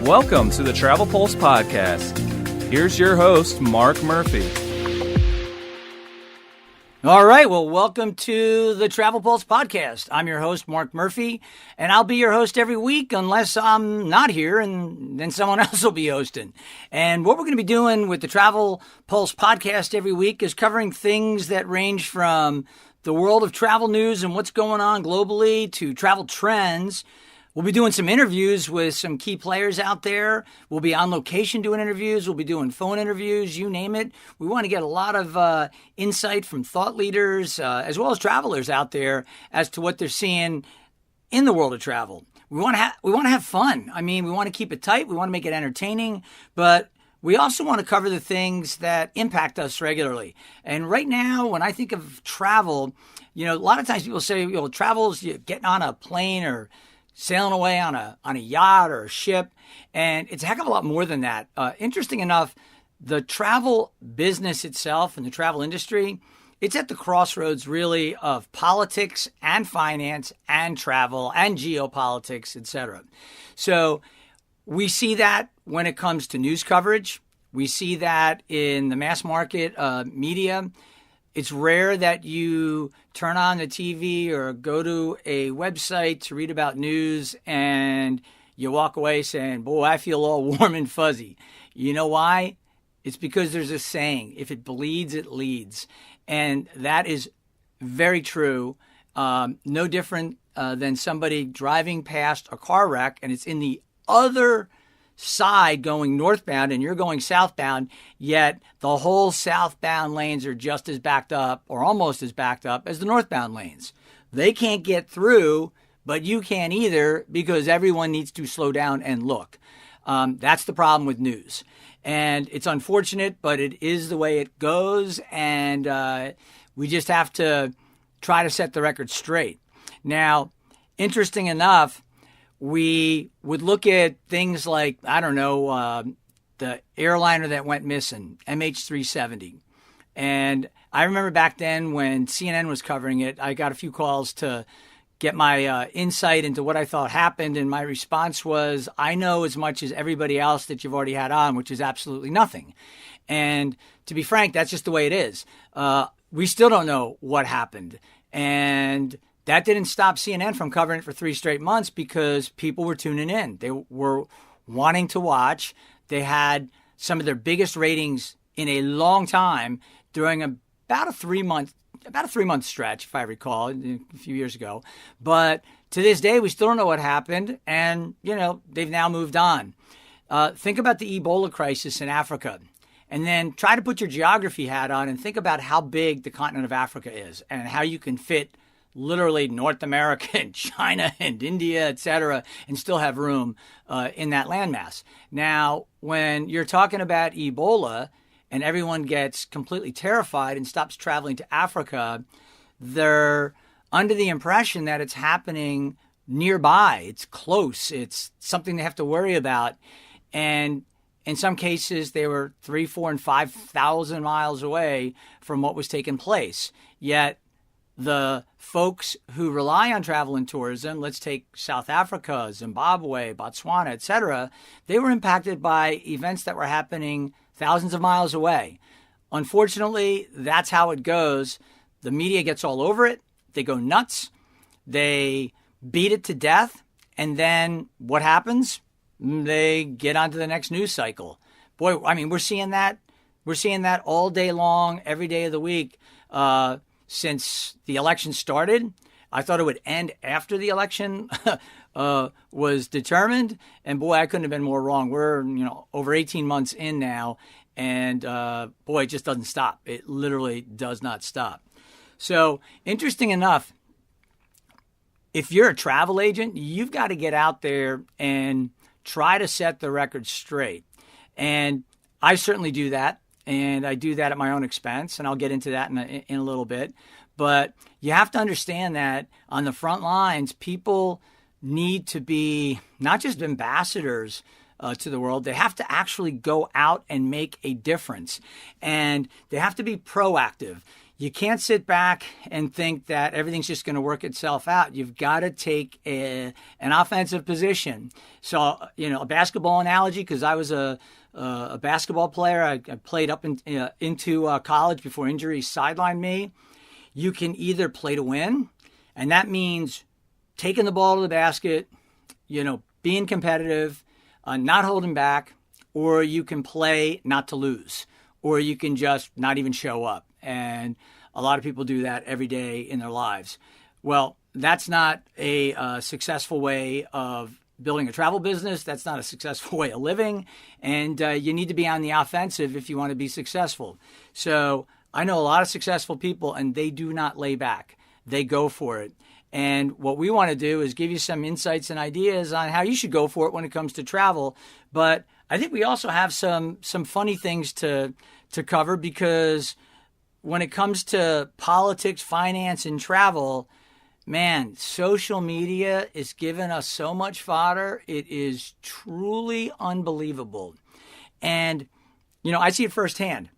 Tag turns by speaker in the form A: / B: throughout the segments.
A: Welcome to the TravelPulse podcast. Here's your host, Mark Murphy.
B: All right, well, welcome to the TravelPulse podcast. I'm your host, Mark Murphy, and I'll be your host every week unless I'm not here, and then someone else will be hosting. And what we're going to be doing with the TravelPulse podcast every week is covering things that range from the world of travel news and what's going on globally to travel trends. We'll be doing some interviews with some key players out there. We'll be on location doing interviews. We'll be doing phone interviews, you name it. We want to get a lot of insight from thought leaders as well as travelers out there as to what they're seeing in the world of travel. We want to have fun. I mean, we want to keep it tight. We want to make it entertaining, but we also want to cover the things that impact us regularly. And right now, when I think of travel, a lot of times people say, travel's getting on a plane or sailing away on a yacht or a ship, and it's a heck of a lot more than that. Interesting enough, the travel business itself and the travel industry, it's at the crossroads really of politics and finance and travel and geopolitics, etc. So we see that when it comes to news coverage. We see that in the mass market media. It's rare that you turn on the TV or go to a website to read about news and you walk away saying, boy, I feel all warm and fuzzy. You know why? It's because there's a saying, if it bleeds, it leads. And that is very true. No different than somebody driving past a car wreck and it's in the other side going northbound and you're going southbound, yet the whole southbound lanes are just as backed up or almost as backed up as the northbound lanes. They can't get through, but you can't either because everyone needs to slow down and look. That's the problem with news. And it's unfortunate, but it is the way it goes. And we just have to try to set the record straight. Now, interesting enough, we would look at things like, the airliner that went missing, MH370. And I remember back then when CNN was covering it, I got a few calls to get my insight into what I thought happened. And my response was, I know as much as everybody else that you've already had on, which is absolutely nothing. And to be frank, that's just the way it is. We still don't know what happened. And that didn't stop CNN from covering it for 3 straight months because people were tuning in. They were wanting to watch. They had some of their biggest ratings in a long time during about a 3-month stretch, if I recall, a few years ago. But to this day, we still don't know what happened. And, they've now moved on. Think about the Ebola crisis in Africa. And then try to put your geography hat on and think about how big the continent of Africa is and how you can fit literally North America and China and India, et cetera, and still have room in that landmass. Now, when you're talking about Ebola and everyone gets completely terrified and stops traveling to Africa, they're under the impression that it's happening nearby. It's close. It's something they have to worry about. And in some cases, they were 3, 4, and 5,000 miles away from what was taking place. Yet, the folks who rely on travel and tourism, let's take South Africa, Zimbabwe, Botswana, etc., they were impacted by events that were happening thousands of miles away. Unfortunately, that's how it goes. The media gets all over it. They go nuts. They beat it to death. And then what happens? They get onto the next news cycle. Boy, I mean, we're seeing that. We're seeing that all day long, every day of the week. Since the election started. I thought it would end after the election was determined. And boy, I couldn't have been more wrong. We're, over 18 months in now. And boy, it just doesn't stop. It literally does not stop. So interesting enough, if you're a travel agent, you've got to get out there and try to set the record straight. And I certainly do that. And I do that at my own expense, and I'll get into that in a little bit. But you have to understand that on the front lines, people need to be not just ambassadors to the world. They have to actually go out and make a difference. And they have to be proactive. you can't sit back and think that everything's just going to work itself out. You've got to take an offensive position. So, a basketball analogy, because I was a basketball player. I played up into college before injuries sidelined me. You can either play to win, and that means taking the ball to the basket, being competitive, not holding back, or you can play not to lose, or you can just not even show up. And a lot of people do that every day in their lives. Well, that's not a successful way of building a travel business. That's not a successful way of living. And you need to be on the offensive if you want to be successful. So I know a lot of successful people, and they do not lay back. They go for it. And what we want to do is give you some insights and ideas on how you should go for it when it comes to travel. But I think we also have some funny things to cover, because when it comes to politics, finance, and travel, man, social media is giving us so much fodder. It is truly unbelievable. And, I see it firsthand.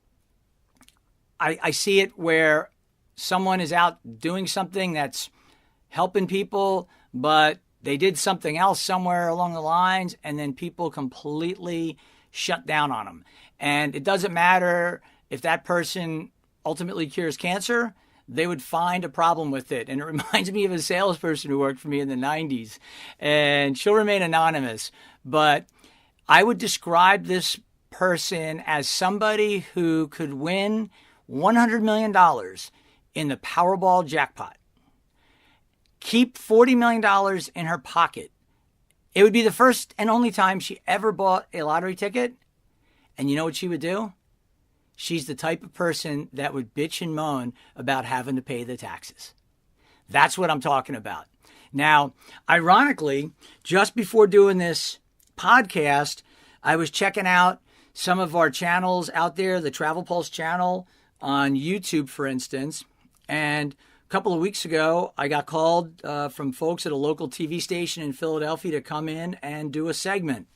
B: I see it where someone is out doing something that's helping people, but they did something else somewhere along the lines, and then people completely shut down on them. And it doesn't matter if that person ultimately cures cancer, they would find a problem with it. And it reminds me of a salesperson who worked for me in the 90s, and she'll remain anonymous. But I would describe this person as somebody who could win $100 million in the Powerball jackpot, keep $40 million in her pocket. It would be the first and only time she ever bought a lottery ticket. And you know what she would do? She's the type of person that would bitch and moan about having to pay the taxes. That's what I'm talking about. Now, ironically, just before doing this podcast, I was checking out some of our channels out there, the TravelPulse channel on YouTube, for instance. And a couple of weeks ago, I got called from folks at a local TV station in Philadelphia to come in and do a segment.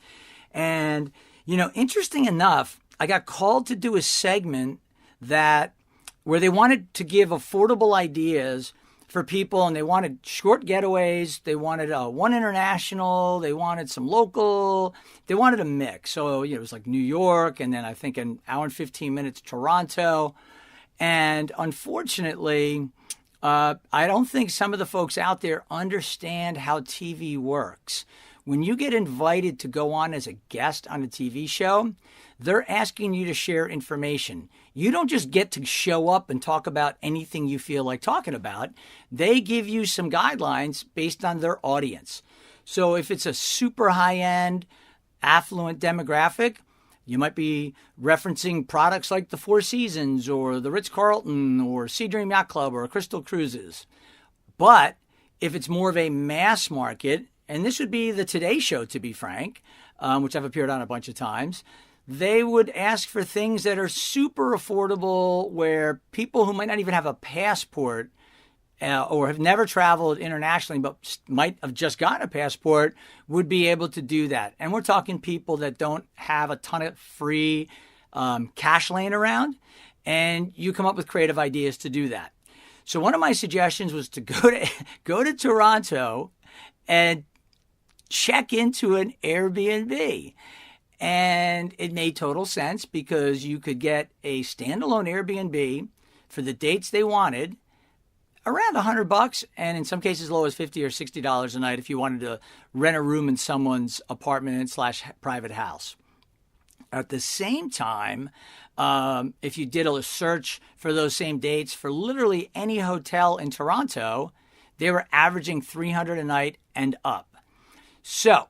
B: And, interesting enough, I got called to do a segment where they wanted to give affordable ideas for people, and they wanted short getaways. They wanted one international. They wanted some local. They wanted a mix. So, it was like New York, and then I think an hour and 15 minutes Toronto. And unfortunately, I don't think some of the folks out there understand how TV works. When you get invited to go on as a guest on a TV show, they're asking you to share information. You don't just get to show up and talk about anything you feel like talking about. They give you some guidelines based on their audience. So if it's a super high-end, affluent demographic, you might be referencing products like the Four Seasons or the Ritz-Carlton or Sea Dream Yacht Club or Crystal Cruises. But if it's more of a mass market, and this would be the Today Show, to be frank, which I've appeared on a bunch of times, they would ask for things that are super affordable, where people who might not even have a passport or have never traveled internationally but might have just gotten a passport would be able to do that. And we're talking people that don't have a ton of free cash laying around, and you come up with creative ideas to do that. So one of my suggestions was to go to Toronto and check into an Airbnb. And it made total sense, because you could get a standalone Airbnb for the dates they wanted, around $100, and in some cases as low as $50 or $60 a night if you wanted to rent a room in someone's apartment / private house. At the same time, if you did a search for those same dates for literally any hotel in Toronto, they were averaging $300 a night and up. So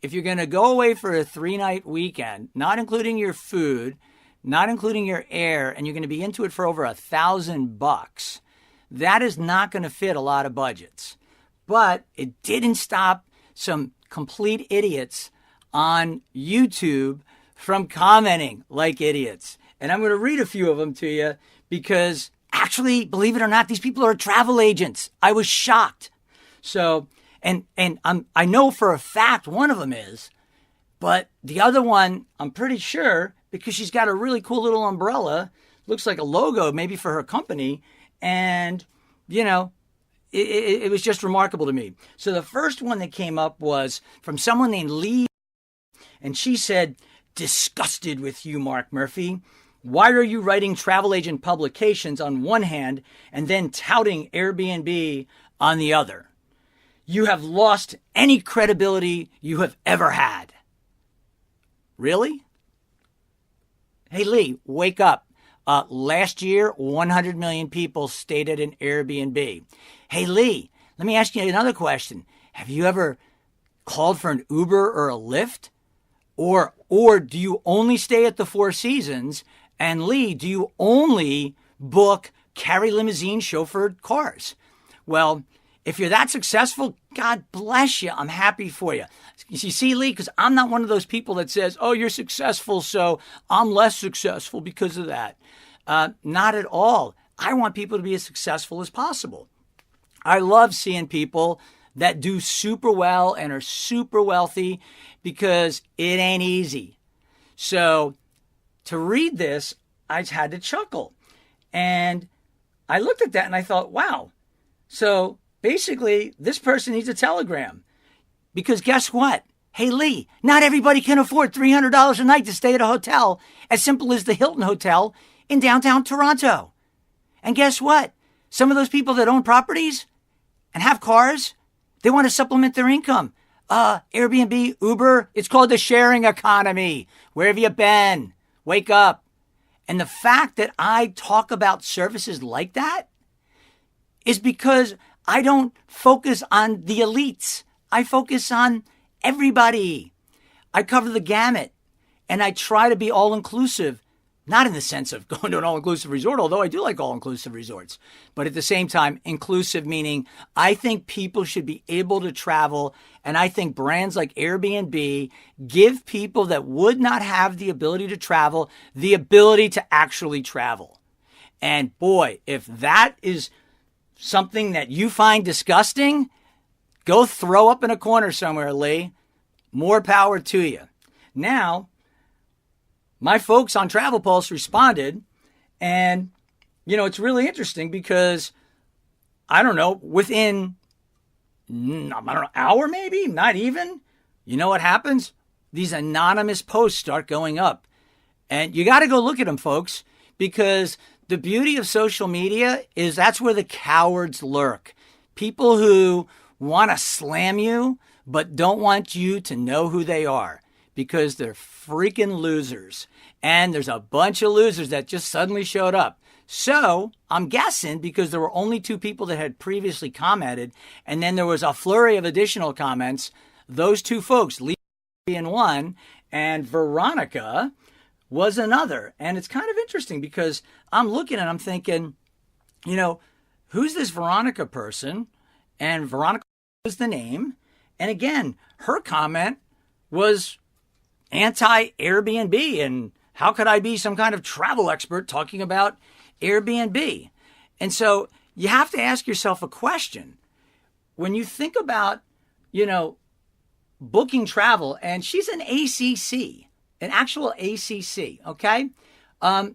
B: if you're going to go away for a 3-night weekend, not including your food, not including your air, and you're going to be into it for over $1,000, that is not going to fit a lot of budgets. But it didn't stop some complete idiots on YouTube from commenting like idiots. And I'm going to read a few of them to you, because actually, believe it or not, these people are travel agents. I was shocked. So, and I know for a fact one of them is, but the other one, I'm pretty sure, because she's got a really cool little umbrella, looks like a logo maybe for her company, And, it was just remarkable to me. So the first one that came up was from someone named Lee. And she said, "Disgusted with you, Mark Murphy. Why are you writing travel agent publications on one hand and then touting Airbnb on the other? You have lost any credibility you have ever had." Really? Hey, Lee, wake up. Last year, 100 million people stayed at an Airbnb. Hey, Lee, let me ask you another question. Have you ever called for an Uber or a Lyft? Or do you only stay at the Four Seasons? And Lee, do you only book carry limousine chauffeured cars? Well, if you're that successful, God bless you. I'm happy for you. You see, Lee, because I'm not one of those people that says, "Oh, you're successful, so I'm less successful because of that." Not at all. I want people to be as successful as possible. I love seeing people that do super well and are super wealthy because it ain't easy. So to read this, I just had to chuckle. And I looked at that and I thought, wow. So basically, this person needs a telegram. Because guess what? Hey, Lee, not everybody can afford $300 a night to stay at a hotel as simple as the Hilton Hotel in downtown Toronto. And guess what? Some of those people that own properties and have cars, they want to supplement their income. Airbnb, Uber, it's called the sharing economy. Where have you been? Wake up. And the fact that I talk about services like that is because I don't focus on the elites. I focus on everybody. I cover the gamut. And I try to be all-inclusive. Not in the sense of going to an all-inclusive resort, although I do like all-inclusive resorts. But at the same time, inclusive meaning I think people should be able to travel. And I think brands like Airbnb give people that would not have the ability to travel the ability to actually travel. And boy, if that is something that you find disgusting, go throw up in a corner somewhere, Lee. More power to you. Now, my folks on TravelPulse responded, and, it's really interesting because, I don't know, within, hour maybe, not even, you know what happens? These anonymous posts start going up. And you got to go look at them, folks, because the beauty of social media is that's where the cowards lurk. People who want to slam you, but don't want you to know who they are because they're freaking losers. And there's a bunch of losers that just suddenly showed up. So I'm guessing because there were only 2 people that had previously commented, and then there was a flurry of additional comments. Those 2 folks, Lee being one, and Veronica was another. And it's kind of interesting because I'm looking and I'm thinking, who's this Veronica person? And Veronica was the name. And again, her comment was anti-Airbnb and how could I be some kind of travel expert talking about Airbnb? And so you have to ask yourself a question. When you think about, booking travel, and she's an ACC, an actual ACC, okay?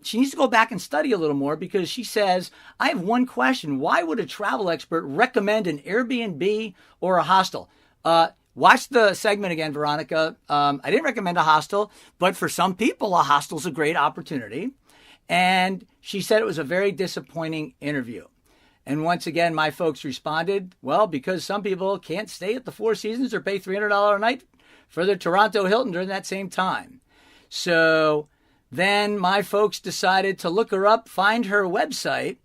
B: She needs to go back and study a little more because she says, I have one question. Why would a travel expert recommend an Airbnb or a hostel? Watch the segment again, Veronica. I didn't recommend a hostel, but for some people, a hostel's a great opportunity. And she said it was a very disappointing interview. And once again, my folks responded, well, because some people can't stay at the Four Seasons or pay $300 a night for the Toronto Hilton during that same time. So then my folks decided to look her up, find her website.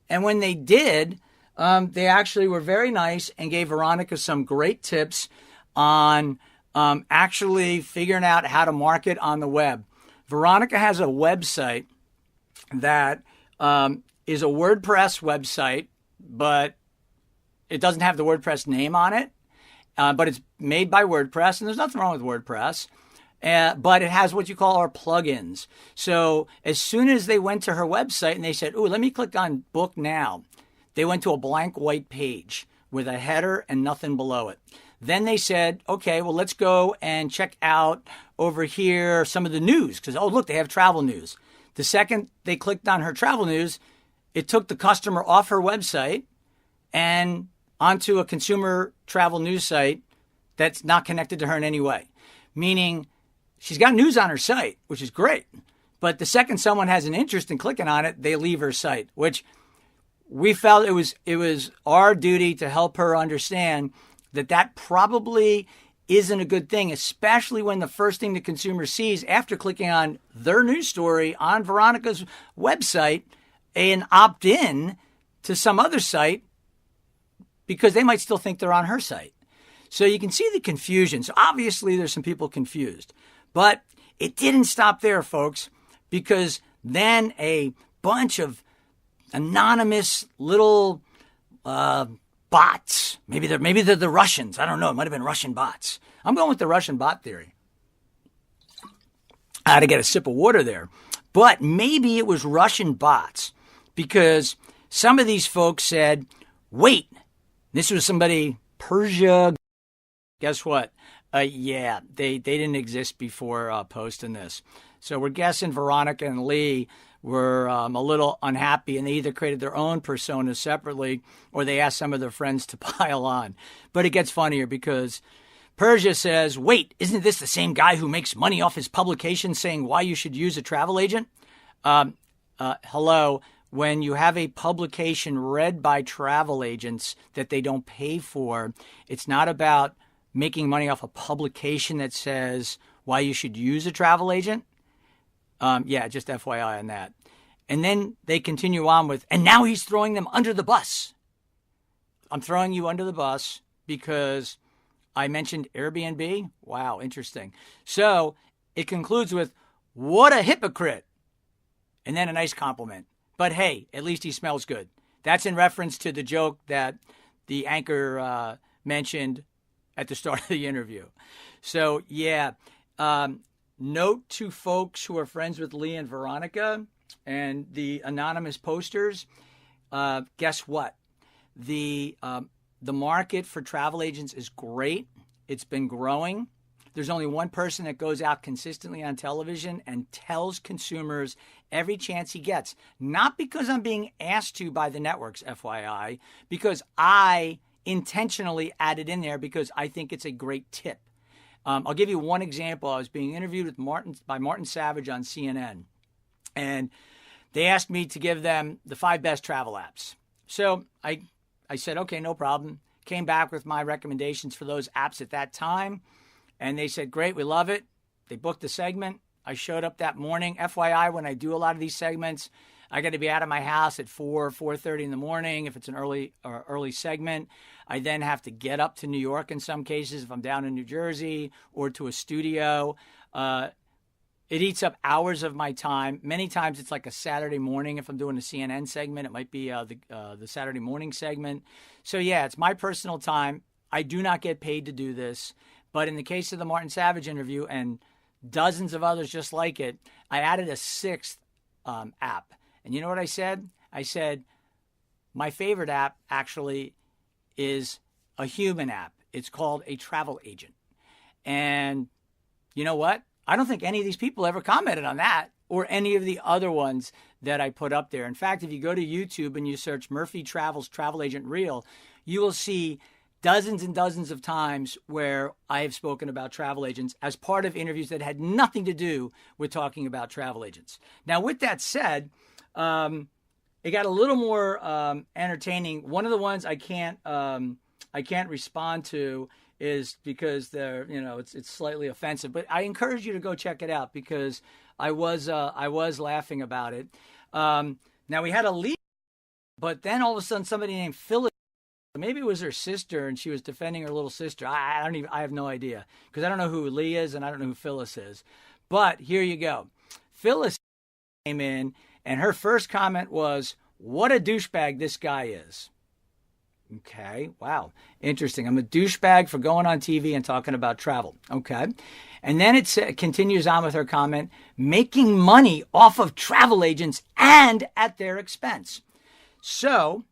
B: And when they did, they actually were very nice and gave Veronica some great tips on actually figuring out how to market on the web. Veronica has a website that is a WordPress website, but it doesn't have the WordPress name on it. But it's made by WordPress, and there's nothing wrong with WordPress. But it has what you call our plugins. So as soon as they went to her website and they said, "Ooh, let me click on book now," they went to a blank white page with a header and nothing below it. Then they said, okay, well, let's go and check out over here some of the news. Because, oh, look, they have travel news. The second they clicked on her travel news, it took the customer off her website and onto a consumer travel news site that's not connected to her in any way. Meaning she's got news on her site, which is great. But the second someone has an interest in clicking on it, they leave her site, which we felt it was our duty to help her understand that probably isn't a good thing, especially when the first thing the consumer sees after clicking on their news story on Veronica's website and opt in to some other site because they might still think they're on her site. So you can see the confusion. So obviously there's some people confused, but it didn't stop there, folks, because then a bunch of anonymous little bots. Maybe they're the Russians. I don't know. It might have been Russian bots. I'm going with the Russian bot theory. I had to get a sip of water there. But maybe it was Russian bots because some of these folks said, wait, this was somebody, Persia. Guess what? Yeah, they didn't exist before posting this. So we're guessing Veronica and Lee were a little unhappy, and they either created their own personas separately or they asked some of their friends to pile on. But it gets funnier because Persia says, wait, isn't this the same guy who makes money off his publication saying why you should use a travel agent? Hello. When you have a publication read by travel agents that they don't pay for, it's not about making money off a publication that says why you should use a travel agent. Yeah, just FYI on that. And then they continue on with, and now he's throwing them under the bus. I'm throwing you under the bus because I mentioned Airbnb. Wow, interesting. So it concludes with, what a hypocrite. And then a nice compliment. But hey, at least he smells good. That's in reference to the joke that the anchor mentioned at the start of the interview. So yeah, note to folks who are friends with Lee and Veronica and the anonymous posters, guess what? The market for travel agents is great. It's been growing. There's only one person that goes out consistently on television and tells consumers every chance he gets. Not because I'm being asked to by the networks, FYI, because I intentionally added in there because I think it's a great tip. I'll give you one example. I was being interviewed by Martin Savage on CNN, and they asked me to give them the 5 best travel apps. So I said, okay, no problem. Came back with my recommendations for those apps at that time, and they said, great, we love it. They booked the segment. I showed up that morning. FYI, when I do a lot of these segments, I got to be out of my house at 4:30 in the morning if it's an early segment. I then have to get up to New York in some cases if I'm down in New Jersey or to a studio. It eats up hours of my time. Many times it's like a Saturday morning. If I'm doing a CNN segment, it might be the Saturday morning segment. So yeah, it's my personal time. I do not get paid to do this. But in the case of the Martin Savage interview and dozens of others just like it, I added a 6th app. And you know what I said? I said, my favorite app actually is a human app. It's called a travel agent. And you know what? I don't think any of these people ever commented on that or any of the other ones that I put up there. In fact, if you go to YouTube and you search Murphy Travels Travel Agent Reel, you will see dozens and dozens of times where I have spoken about travel agents as part of interviews that had nothing to do with talking about travel agents. Now, with that said, it got a little more entertaining. One of the ones I can't respond to is because it's slightly offensive. But I encourage you to go check it out because I was laughing about it. Now we had a lead, but then all of a sudden somebody named Phyllis. Maybe it was her sister, and she was defending her little sister. I have no idea because I don't know who Lee is and I don't know who Phyllis is. But here you go. Phyllis came in, and her first comment was, "What a douchebag this guy is." Okay, wow, interesting. I'm a douchebag for going on TV and talking about travel. Okay, and then it continues on with her comment, making money off of travel agents and at their expense. So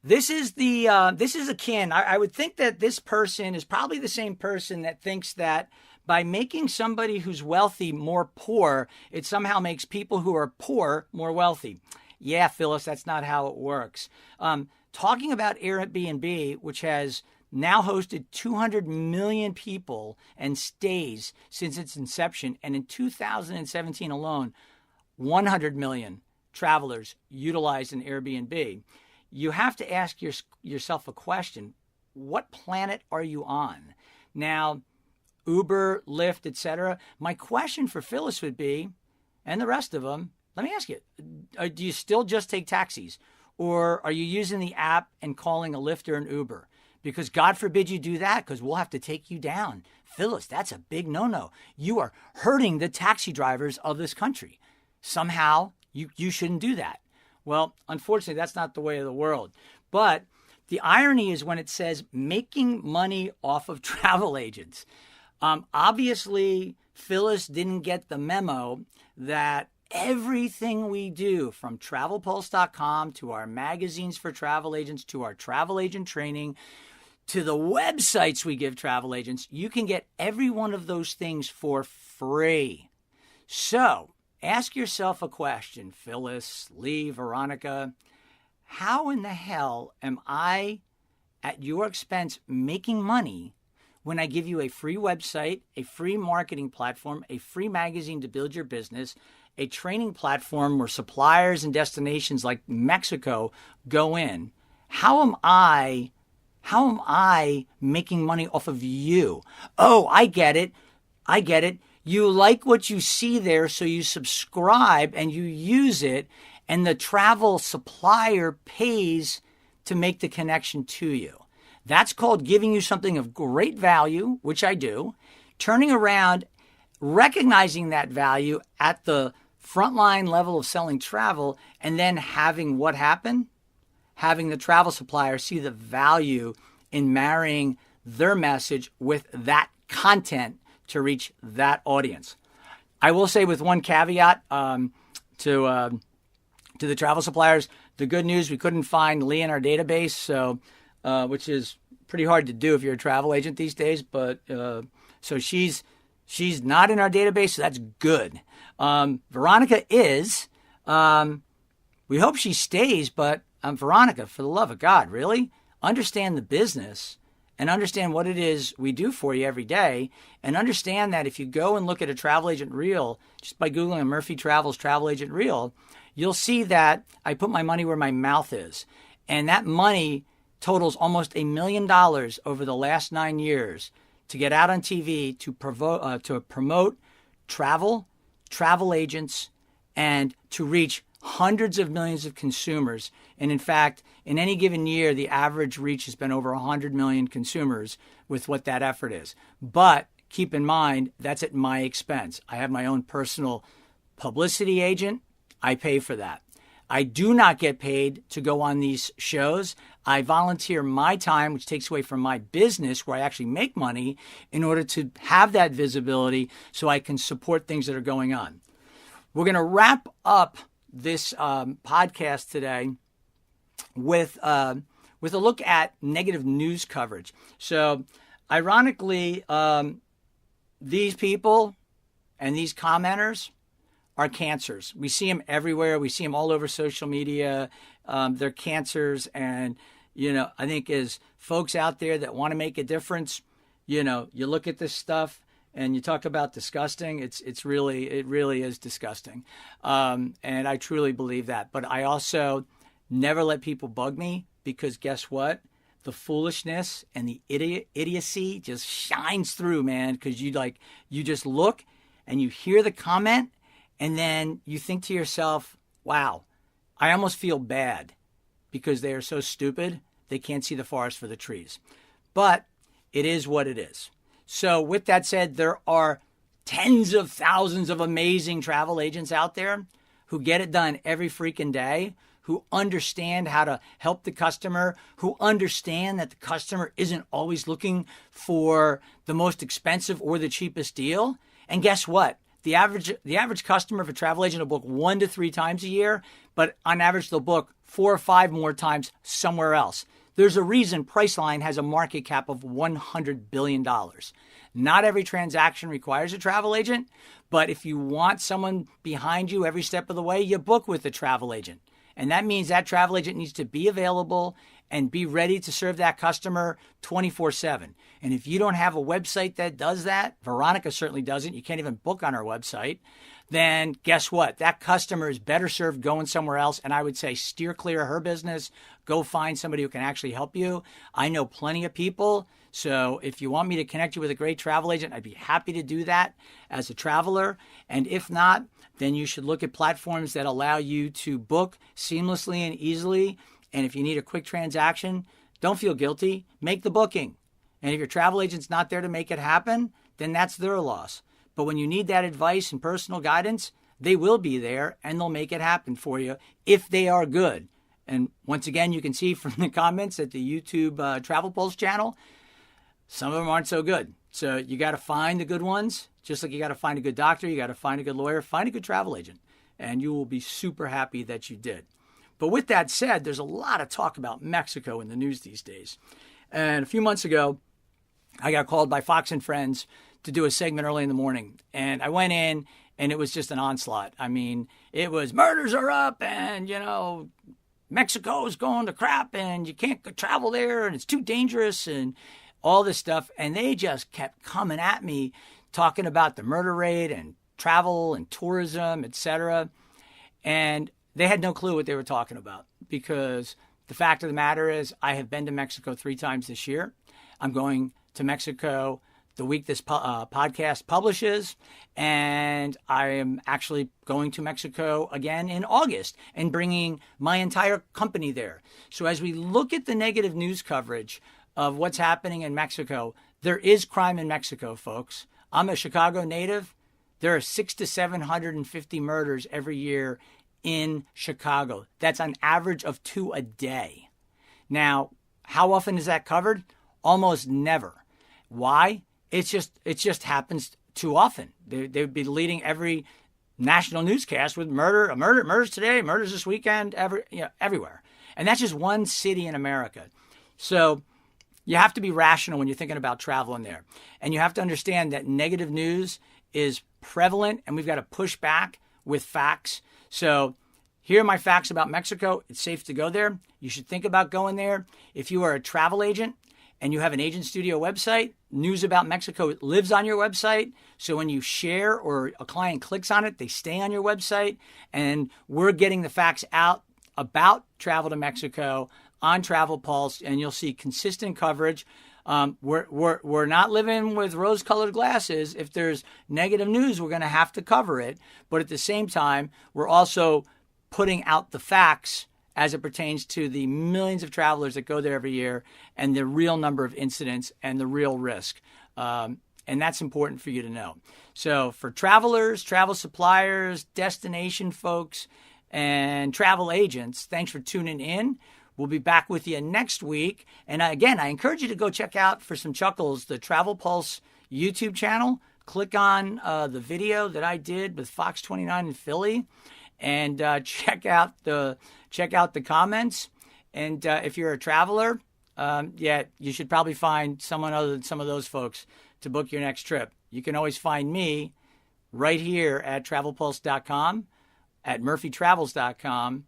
B: this is akin. I would think that this person is probably the same person that thinks that by making somebody who's wealthy more poor, it somehow makes people who are poor more wealthy. Yeah, Phyllis, that's not how it works. Talking about Airbnb, which has now hosted 200 million people and stays since its inception, and in 2017 alone, 100 million travelers utilized an Airbnb. You have to ask yourself a question. What planet are you on? Now, Uber, Lyft, etc. My question for Phyllis would be, and the rest of them, let me ask you, do you still just take taxis? Or are you using the app and calling a Lyft or an Uber? Because God forbid you do that, because we'll have to take you down. Phyllis, that's a big no-no. You are hurting the taxi drivers of this country. Somehow, you shouldn't do that. Well, unfortunately, that's not the way of the world. But the irony is when it says making money off of travel agents. Obviously, Phyllis didn't get the memo that everything we do, from TravelPulse.com to our magazines for travel agents to our travel agent training to the websites we give travel agents, you can get every one of those things for free. So ask yourself a question, Phyllis, Lee, Veronica. How in the hell am I, at your expense, making money when I give you a free website, a free marketing platform, a free magazine to build your business, a training platform where suppliers and destinations like Mexico go in? How am I making money off of you? Oh, I get it. You like what you see there, so you subscribe and you use it, and the travel supplier pays to make the connection to you. That's called giving you something of great value, which I do, turning around, recognizing that value at the frontline level of selling travel, and then having what happen? Having the travel supplier see the value in marrying their message with that content to reach that audience. I will say, with one caveat, to the travel suppliers, the good news, we couldn't find Lee in our database, so which is pretty hard to do if you're a travel agent these days. But so she's not in our database, so that's good. Veronica is. We hope she stays, but Veronica, for the love of God, really understand the business and understand what it is we do for you every day, and understand that if you go and look at a travel agent reel, just by Googling Murphy Travels travel agent reel, you'll see that I put my money where my mouth is. And that money totals almost $1 million over the last 9 years to get out on TV to promote travel agents, and to reach hundreds of millions of consumers. And in fact, in any given year, the average reach has been over 100 million consumers with what that effort is. But keep in mind, that's at my expense. I have my own personal publicity agent. I pay for that. I do not get paid to go on these shows. I volunteer my time, which takes away from my business where I actually make money, in order to have that visibility so I can support things that are going on. We're going to wrap up this podcast today with a look at negative news coverage. So ironically, these people and these commenters are cancers. We see them everywhere. We see them all over social media. They're cancers. And, I think as folks out there that want to make a difference, you look at this stuff and you talk about disgusting. It really is disgusting. And I truly believe that. But I also never let people bug me, because guess what? The foolishness and the idiocy just shines through, man. Because you just look and you hear the comment, and then you think to yourself, wow, I almost feel bad, because they are so stupid, they can't see the forest for the trees. But it is what it is. So with that said, there are tens of thousands of amazing travel agents out there who get it done every freaking day, who understand how to help the customer, who understand that the customer isn't always looking for the most expensive or the cheapest deal. And guess what? The average customer of a travel agent will book 1 to 3 times a year, but on average they'll book 4 or 5 more times somewhere else. There's a reason Priceline has a market cap of $100 billion. Not every transaction requires a travel agent, but if you want someone behind you every step of the way, you book with a travel agent. And that means that travel agent needs to be available and be ready to serve that customer 24/7. And if you don't have a website that does that, Veronica certainly doesn't, you can't even book on our website, then guess what? That customer is better served going somewhere else. And I would say steer clear of her business. Go find somebody who can actually help you. I know plenty of people. So if you want me to connect you with a great travel agent, I'd be happy to do that as a traveler. And if not, then you should look at platforms that allow you to book seamlessly and easily. And if you need a quick transaction, don't feel guilty. Make the booking. And if your travel agent's not there to make it happen, then that's their loss. But when you need that advice and personal guidance, they will be there and they'll make it happen for you if they are good. And once again, you can see from the comments at the YouTube TravelPulse channel, some of them aren't so good. So you got to find the good ones, just like you got to find a good doctor, you got to find a good lawyer, find a good travel agent, and you will be super happy that you did. But with that said, there's a lot of talk about Mexico in the news these days. And a few months ago, I got called by Fox and Friends to do a segment early in the morning. And I went in and it was just an onslaught. I mean, it was murders are up and, Mexico is going to crap and you can't travel there and it's too dangerous and all this stuff. And they just kept coming at me talking about the murder rate and travel and tourism, etc. And they had no clue what they were talking about because the fact of the matter is I have been to Mexico 3 times this year. I'm going to Mexico the week this podcast publishes, and I am actually going to Mexico again in August and bringing my entire company there. So as we look at the negative news coverage of what's happening in Mexico, there is crime in Mexico, folks. I'm a Chicago native. There are 600 to 750 murders every year in Chicago. That's an average of 2 a day. Now, how often is that covered? Almost never. Why? It just happens too often. They'd be leading every national newscast with murders today, murders this weekend, everywhere. And that's just one city in America. So you have to be rational when you're thinking about traveling there. And you have to understand that negative news is prevalent and we've got to push back with facts. So here are my facts about Mexico. It's safe to go there. You should think about going there. If you are a travel agent and you have an agent studio website, news about Mexico lives on your website. So when you share or a client clicks on it, they stay on your website. And we're getting the facts out about travel to Mexico on TravelPulse, and you'll see consistent coverage. We're not living with rose-colored glasses. If there's negative news, we're going to have to cover it. But at the same time, we're also putting out the facts as it pertains to the millions of travelers that go there every year and the real number of incidents and the real risk. And that's important for you to know. So for travelers, travel suppliers, destination folks, and travel agents, thanks for tuning in. We'll be back with you next week. And again, I encourage you to go check out, for some chuckles, the TravelPulse YouTube channel. Click on the video that I did with Fox 29 in Philly. And check out the comments. And if you're a traveler, you should probably find someone other than some of those folks to book your next trip. You can always find me right here at TravelPulse.com, at MurphyTravels.com,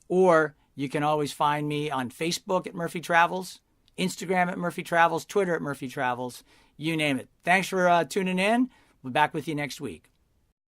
B: or you can always find me on Facebook at Murphy Travels, Instagram at Murphy Travels, Twitter at Murphy Travels, you name it. Thanks for tuning in. We'll be back with you next week.